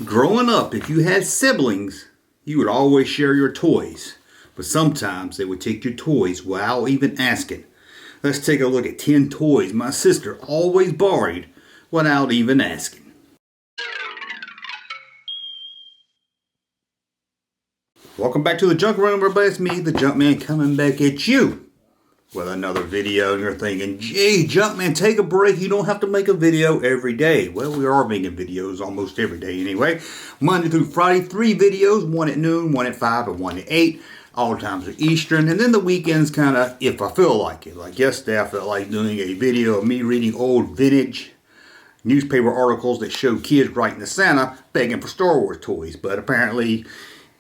Growing up, if you had siblings, you would always share your toys. But sometimes they would take your toys without even asking. Let's take a look at 10 toys my sister always borrowed without even asking. Welcome back to the Junk Room, everybody. It's me, the Junkman, coming back at you with another video. And you're thinking, gee, Junkman, take a break. You don't have to make a video every day. Well, we are making videos almost every day anyway. Monday through Friday, 3 videos, 1 at noon, 1 at 5, and 1 at 8. All times are Eastern. And then the weekends kind of, if I feel like it. Like yesterday, I felt like doing a video of me reading old vintage newspaper articles that show kids writing to Santa begging for Star Wars toys. But apparently,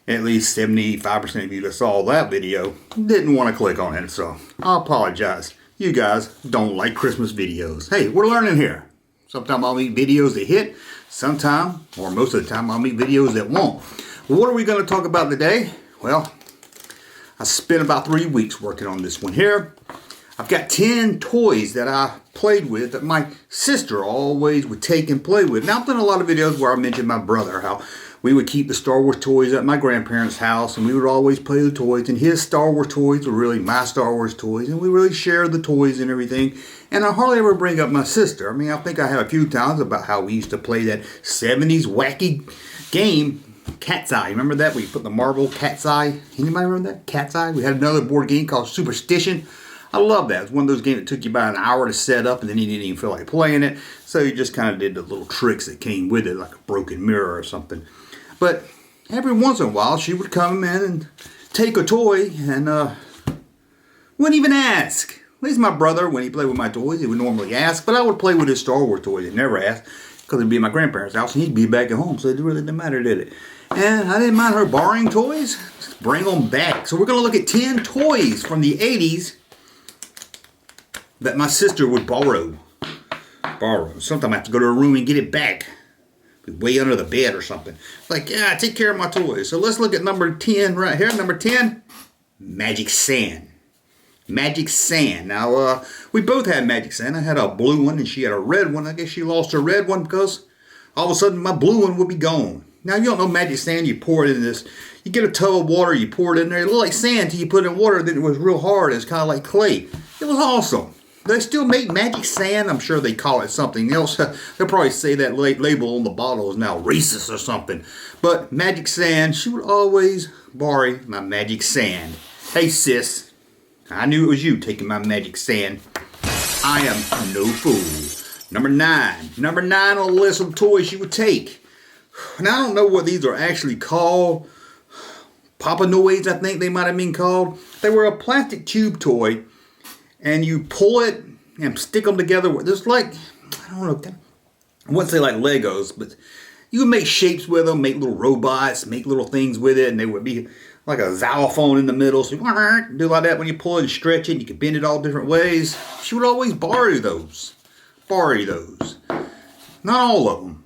at least 75% of you that saw that video didn't want to click on it, so I apologize. You guys don't like Christmas videos. Hey, we're learning here. Sometimes I'll make videos that hit. Sometimes, or most of the time, I'll make videos that won't. What are we going to talk about today? Well, I spent about 3 weeks working on this one here. I've got 10 toys that I played with that my sister always would take and play with. Now, I've done a lot of videos where I mentioned my brother, how we would keep the Star Wars toys at my grandparents' house, and we would always play the toys, and his Star Wars toys were really my Star Wars toys, and we really shared the toys and everything. And I hardly ever bring up my sister. I mean, I think I have a few times about how we used to play that 70s wacky game, Cat's Eye. Remember that? We put the marble Cat's Eye. Anybody remember that? Cat's Eye? We had another board game called Superstition. I love that. It's one of those games that took you about an hour to set up, and then you didn't even feel like playing it. So you just kind of did the little tricks that came with it, like a broken mirror or something. But every once in a while, she would come in and take a toy and wouldn't even ask. At least my brother, when he played with my toys, he would normally ask. But I would play with his Star Wars toys and never ask, because it'd be at my grandparents' house and he'd be back at home. So it really didn't matter, did it? And I didn't mind her borrowing toys. Just bring them back. So we're going to look at 10 toys from the 80s that my sister would borrow. Sometimes I have to go to her room and get it back. Way under the bed or something. Like, yeah, take care of my toys. So let's look at number 10 right here. Number 10, Magic Sand. Magic Sand. Now, we both had Magic Sand. I had a blue one and she had a red one. I guess she lost her red one because all of a sudden my blue one would be gone. Now, you don't know Magic Sand. You pour it in this. You get a tub of water. You pour it in there. It looked like sand till you put it in water. Then it was real hard. It's kind of like clay. It was awesome. They still make Magic Sand. I'm sure they call it something else. They'll probably say that label on the bottle is now racist or something. But Magic Sand, she would always borrow my Magic Sand. Hey sis, I knew it was you taking my Magic Sand. I am no fool. Number 9. Number 9 on the list of toys she would take. Now I don't know what these are actually called. Papanoids, I think they might have been called. They were a plastic tube toy. And you pull it and stick them together. There's like, I don't know, I wouldn't say like Legos, but you would make shapes with them, make little robots, make little things with it, and they would be like a xylophone in the middle. So you do like that when you pull it and stretch it, and you can bend it all different ways. She would always borrow those. Not all of them.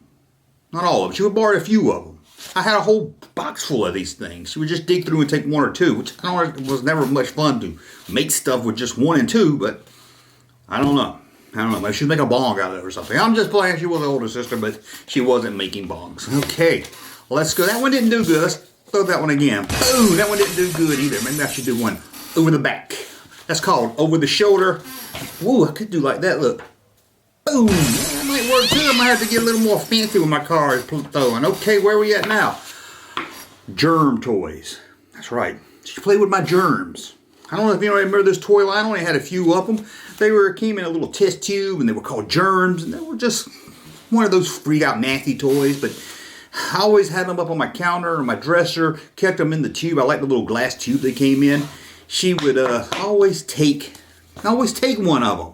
Not all of them. She would borrow a few of them. I had a whole box full of these things. She would just dig through and take 1 or 2, which was never much fun to make stuff with just 1 and 2, but I don't know. Maybe she'd make a bong out of it or something. I'm just playing. She was an older sister, but she wasn't making bongs. Okay, let's go. That one didn't do good. Let's throw that one again. Boom, that one didn't do good either. Maybe I should do one over the back. That's called over the shoulder. Woo, I could do like that, look. Boom! That might work too. I might have to get a little more fancy with my cars throwing. Okay, where are we at now? Germ toys. That's right. She played with my germs. I don't know if you remember this toy line. I only had a few of them. They came in a little test tube, and they were called germs, and they were just one of those freak out nasty toys. But I always had them up on my counter or my dresser. Kept them in the tube. I like the little glass tube they came in. She would always take one of them.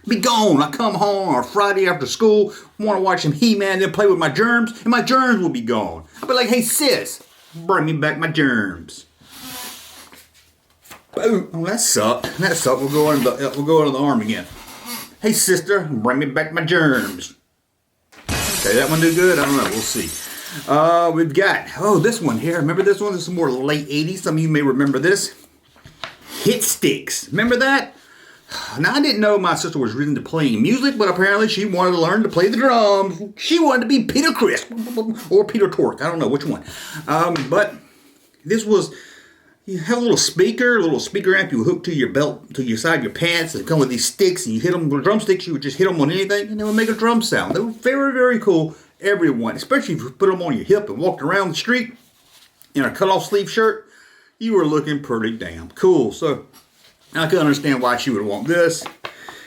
Be gone. I come home on Friday after school, want to watch some He-Man, then play with my germs, and my germs will be gone. I'll be like, hey sis, bring me back my germs. Boom. Oh, that sucked. We'll go into the arm again. Hey sister, bring me back my germs. Okay, that one do good? I don't know. We'll see. We've got, this one here. Remember this one? This is more late 80s. Some of you may remember this. Hit sticks. Remember that? Now, I didn't know my sister was really into playing music, but apparently she wanted to learn to play the drums. She wanted to be Peter Criss or Peter Tork. I don't know which one. But this was, you have a little speaker amp you hook to your belt, to your side of your pants, and come with these sticks, and you hit them with drumsticks. You would just hit them on anything, and they would make a drum sound. They were very, very cool. Everyone, especially if you put them on your hip and walked around the street in a cut-off sleeve shirt, you were looking pretty damn cool. So I could understand why she would want this,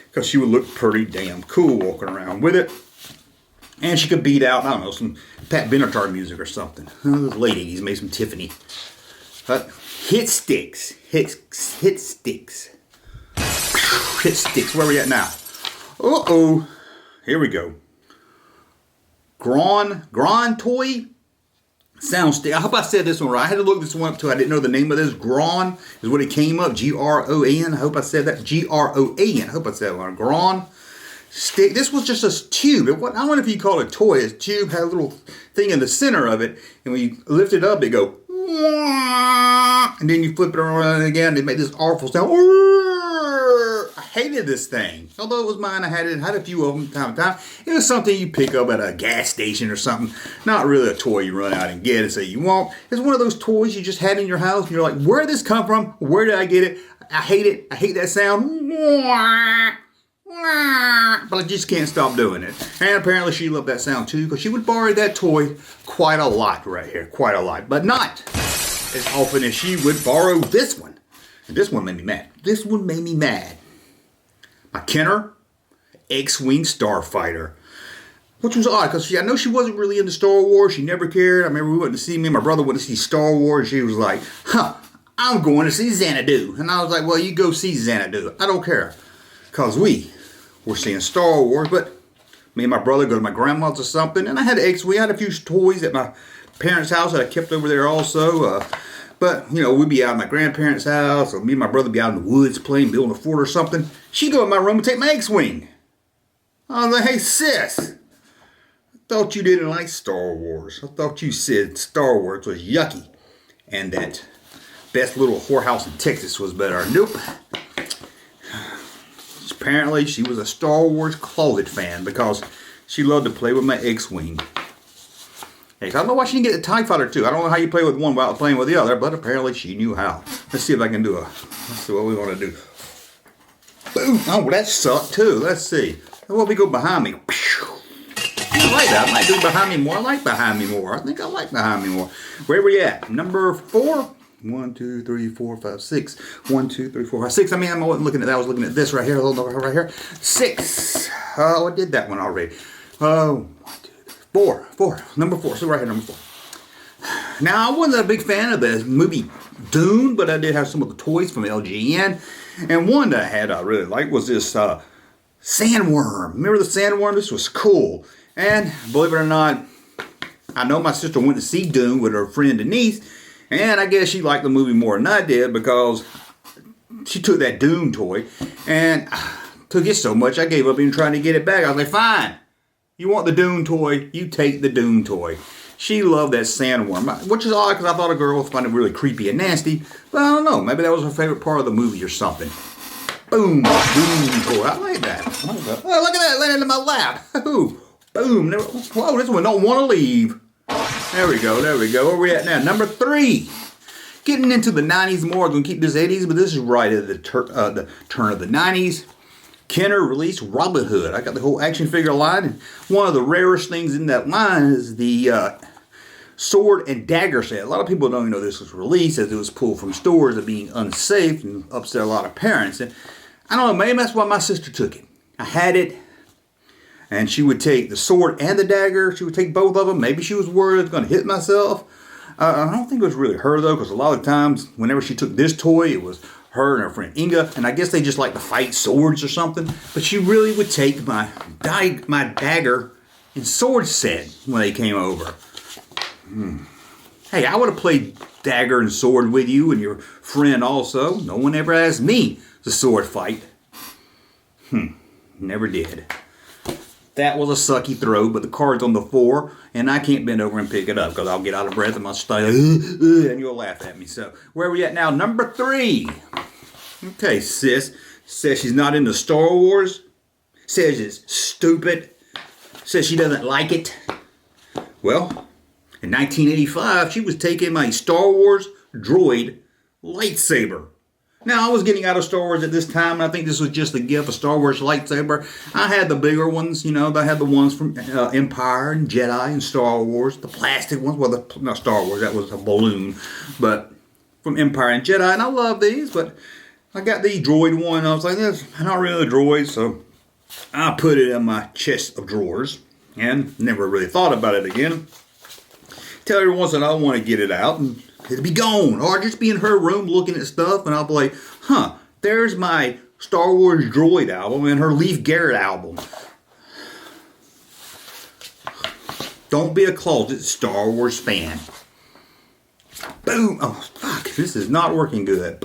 because she would look pretty damn cool walking around with it. And she could beat out, I don't know, some Pat Benatar music or something. The late 80s, maybe some Tiffany. But hit sticks. Hit sticks. Hit sticks. Where are we at now? Uh-oh. Here we go. Gron toy sound stick. I hope I said this one right. I had to look this one up too. I didn't know the name of this. Gron is what it came up. G-R-O-N. I hope I said that. G-R-O-A-N. I hope I said that one. Gron stick. This was just a tube. I don't know if you call it a toy. This tube had a little thing in the center of it. And when you lift it up, it go. And then you flip it around again. It made this awful sound. I hated this thing. Although it was mine, I had a few of them time to time. It was something you pick up at a gas station or something. Not really a toy you run out and get and say you want. It's one of those toys you just had in your house. And you're like, where did this come from? Where did I get it? I hate it. I hate that sound. But I just can't stop doing it. And apparently she loved that sound too, because she would borrow that toy quite a lot right here. Quite a lot. But not as often as she would borrow this one. And this one made me mad. This one made me mad. My Kenner X-Wing Starfighter. Which was odd, because I know she wasn't really into Star Wars. She never cared. I remember we went to see, me and my brother went to see Star Wars. She was like, I'm going to see Xanadu. And I was like, well, you go see Xanadu. I don't care. Because we were seeing Star Wars. But me and my brother go to my grandma's or something. And I had X-Wing. I had a few toys at my parents' house that I kept over there also. But, you know, we'd be out at my grandparents' house, or me and my brother would be out in the woods playing, building a fort or something. She'd go in my room and take my X-Wing. I was like, hey, sis, I thought you didn't like Star Wars. I thought you said Star Wars was yucky, and that best little whorehouse in Texas was better. Nope. Apparently, she was a Star Wars closet fan because she loved to play with my X-Wing. I don't know why she didn't get the TIE Fighter too. I don't know how you play with one while playing with the other, but apparently she knew how. Let's see if I can do let's see what we want to do. Boom! Oh, that sucked too. Let's see. Well, we go behind me. I like that. I might do behind me more. I like behind me more. I think I like behind me more. Where we at? Number 4? 1, 2, 3, 4, 5, 6. 1, 2, 3, 4, 5, 6. I mean, I wasn't looking at that. I was looking at this right here. A little right here. 6. Oh, I did that one already. Oh. 4. Number 4. So right here, number 4. Now, I wasn't a big fan of the movie Dune, but I did have some of the toys from LGN. And one that I had I really liked was this sandworm. Remember the sandworm? This was cool. And believe it or not, I know my sister went to see Dune with her friend Denise. And I guess she liked the movie more than I did, because she took that Dune toy and took it so much I gave up even trying to get it back. I was like, fine. You want the Dune toy, you take the Dune toy. She loved that sandworm, which is odd because I thought a girl would find it really creepy and nasty. But I don't know, maybe that was her favorite part of the movie or something. Boom, Dune toy. I like that. Oh, look at that, landed in my lap. Boom, whoa, this one don't want to leave. There we go. Where are we at now? Number 3. Getting into the 90s more. I'm going to keep this 80s, but this is right at the turn of the 90s. Kenner released Robin Hood. I got the whole action figure line, and one of the rarest things in that line is the sword and dagger set. A lot of people don't even know this was released, as it was pulled from stores as being unsafe and upset a lot of parents. And I don't know, maybe that's why my sister took it. I had it, and she would take the sword and the dagger. She would take both of them. Maybe she was worried I was going to hit myself. I don't think it was really her, though, because a lot of times, whenever she took this toy, it was her and her friend Inga, and I guess they just like to fight swords or something. But she really would take my dagger and sword set when they came over. Hey, I would have played dagger and sword with you and your friend also. No one ever asked me to sword fight. Never did. That was a sucky throw, but the card's on the 4, and I can't bend over and pick it up because I'll get out of breath and my stomach, and you'll laugh at me. So, where are we at now? Number 3. Okay, sis. Says she's not into Star Wars. Says it's stupid. Says she doesn't like it. Well, in 1985, she was taking my Star Wars Droid lightsaber. Now, I was getting out of Star Wars at this time, and I think this was just a gift, a Star Wars lightsaber. I had the bigger ones, you know. I had the ones from Empire and Jedi and Star Wars, the plastic ones. Well, not Star Wars, that was a balloon, but from Empire and Jedi, and I love these, but I got the Droid one, and I was like, this is not really a Droid, so I put it in my chest of drawers, and never really thought about it again. Till every once in a while I want to get it out, and it'll be gone, or just be in her room looking at stuff, and I'll be like, huh, there's my Star Wars Droid album and her Leif Garrett album. Don't be a closet Star Wars fan. Boom. Oh, fuck, this is not working good.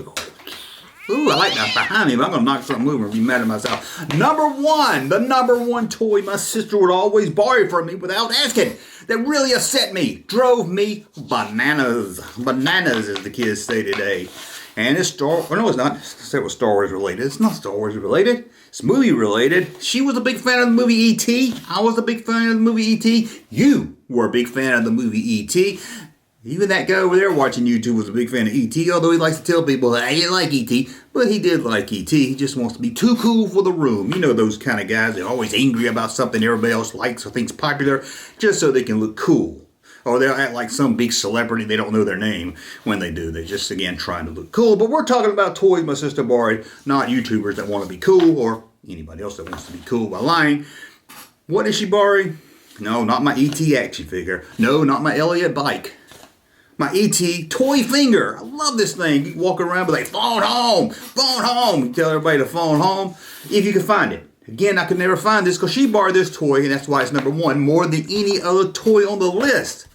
Ooh, I like that behind me, but I'm going to knock something over and be mad at myself. Number one, the number one toy my sister would always borrow from me without asking. That really upset me. Drove me bananas. Bananas, as the kids say today. And it's no, it's not. It was Star Wars related. It's not Star Wars related. It's movie related. She was a big fan of the movie E.T. I was a big fan of the movie E.T. You were a big fan of the movie E.T. Even that guy over there watching YouTube was a big fan of E.T., although he likes to tell people that he didn't like E.T., but he did like E.T. He just wants to be too cool for the room. You know those kind of guys, they're always angry about something everybody else likes or thinks popular, just so they can look cool. Or they'll act like some big celebrity, they don't know their name when they do. They're just, again, trying to look cool. But we're talking about toys my sister borrowed, not YouTubers that want to be cool, or anybody else that wants to be cool by lying. What did she borrow? No, not my E.T. action figure. No, not my Elliot bike. My E.T. toy finger. I love this thing. You walk around with like, phone home, phone home. You tell everybody to phone home if you can find it. Again, I could never find this because she borrowed this toy, and that's why it's number one more than any other toy on the list.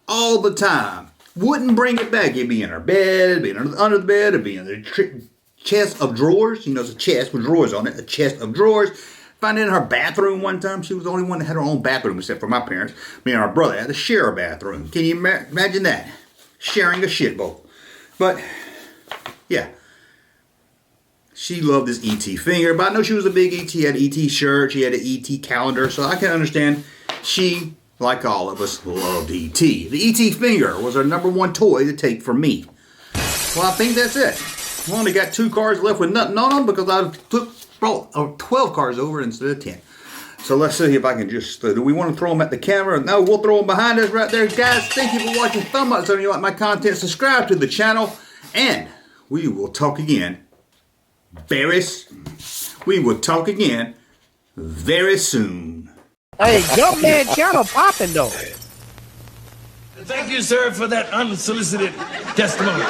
All the time. Wouldn't bring it back. It'd be in her bed, it'd be under the bed, it'd be in the chest of drawers. You know, it's a chest with drawers on it. A chest of drawers. Found it in her bathroom one time. She was the only one that had her own bathroom except for my parents. Me and our brother had to share a bathroom. Can you imagine that? Sharing a shit bowl. But, yeah. She loved this E.T. finger. But I know she was a big E.T. Had an E.T. shirt. She had an E.T. calendar. So I can understand she, like all of us, loved E.T. The E.T. finger was her number one toy to take from me. Well, I think that's it. I only got 2 cards left with nothing on them because I brought 12 cards over instead of 10. So let's see if I can just, do we want to throw them at the camera? No, we'll throw them behind us right there. Guys, thank you for watching. Thumb up so you like my content. Subscribe to the channel. And we will talk again very soon. Hey, Junkman channel popping though. Thank you, sir, for that unsolicited testimony.